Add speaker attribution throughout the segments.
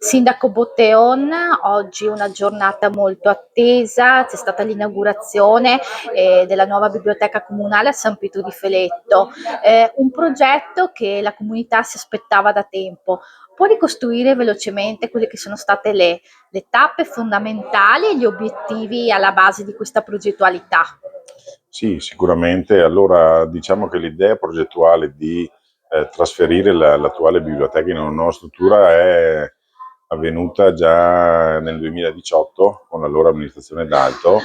Speaker 1: Sindaco Botteon, oggi una giornata molto attesa, c'è stata l'inaugurazione della nuova biblioteca comunale a San Pietro di Feletto, un progetto che la comunità si aspettava da tempo. Può ricostruire velocemente quelle che sono state le tappe fondamentali e gli obiettivi alla base di questa progettualità?
Speaker 2: Sì, sicuramente. Allora, diciamo che l'idea progettuale di trasferire l'attuale biblioteca in una nuova struttura è avvenuta già nel 2018 con l'allora amministrazione D'Alto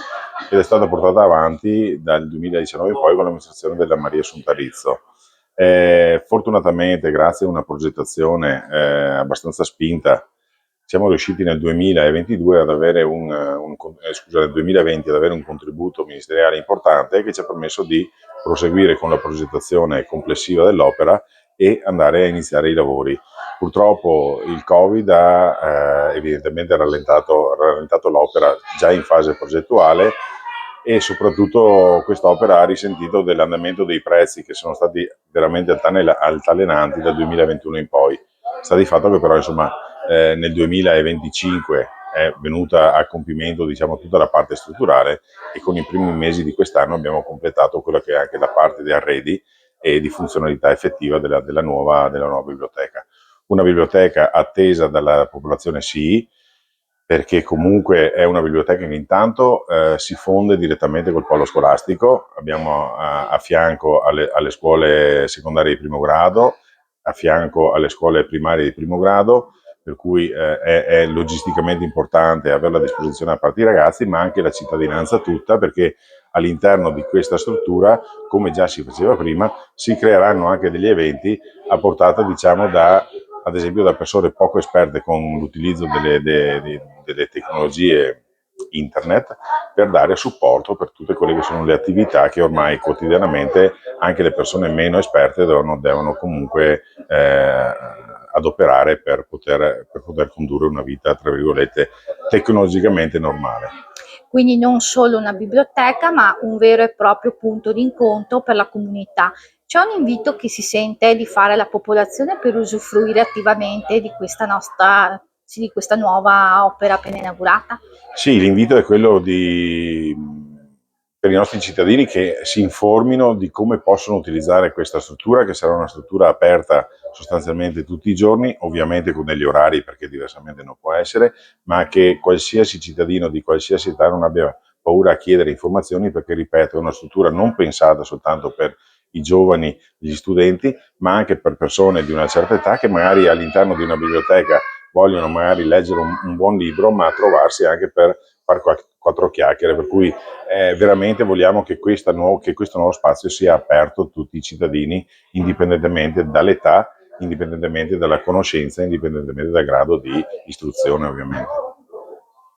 Speaker 2: ed è stata portata avanti dal 2019 in poi con l'amministrazione della Maria Suntarizzo. Fortunatamente, grazie a una progettazione abbastanza spinta, siamo riusciti nel 2022 ad avere nel 2020 ad avere un contributo ministeriale importante che ci ha permesso di proseguire con la progettazione complessiva dell'opera e andare a iniziare i lavori. Purtroppo il Covid ha evidentemente rallentato l'opera già in fase progettuale e soprattutto quest'opera ha risentito dell'andamento dei prezzi che sono stati veramente altalenanti dal 2021 in poi. Sta di fatto che però insomma nel 2025 è venuta a compimento diciamo, tutta la parte strutturale e con i primi mesi di quest'anno abbiamo completato quella che è anche la parte di arredi e di funzionalità effettiva della nuova biblioteca. Una biblioteca attesa dalla popolazione sì, perché comunque è una biblioteca che intanto si fonde direttamente col polo scolastico. Abbiamo a fianco alle scuole secondarie di primo grado, a fianco alle scuole primarie di primo grado, per cui è logisticamente importante averla a disposizione da parte dei ragazzi, ma anche la cittadinanza tutta, perché all'interno di questa struttura, come già si faceva prima, si creeranno anche degli eventi a portata, diciamo, ad esempio da persone poco esperte con l'utilizzo delle tecnologie internet per dare supporto per tutte quelle che sono le attività che ormai quotidianamente anche le persone meno esperte devono comunque adoperare per poter condurre una vita, tra virgolette, tecnologicamente normale.
Speaker 1: Quindi non solo una biblioteca, ma un vero e proprio punto di incontro per la comunità. C'è un invito che si sente di fare alla popolazione per usufruire attivamente di questa nostra, sì, di questa nuova opera appena inaugurata?
Speaker 2: Sì, l'invito è quello per i nostri cittadini che si informino di come possono utilizzare questa struttura, che sarà una struttura aperta sostanzialmente tutti i giorni, ovviamente con degli orari perché diversamente non può essere, ma che qualsiasi cittadino di qualsiasi età non abbia paura a chiedere informazioni perché, ripeto, è una struttura non pensata soltanto per i giovani, gli studenti, ma anche per persone di una certa età che magari all'interno di una biblioteca vogliono magari leggere un buon libro, ma trovarsi anche per fare quattro chiacchiere, per cui veramente vogliamo che questo nuovo spazio sia aperto a tutti i cittadini, indipendentemente dall'età, indipendentemente dalla conoscenza, indipendentemente dal grado di istruzione ovviamente.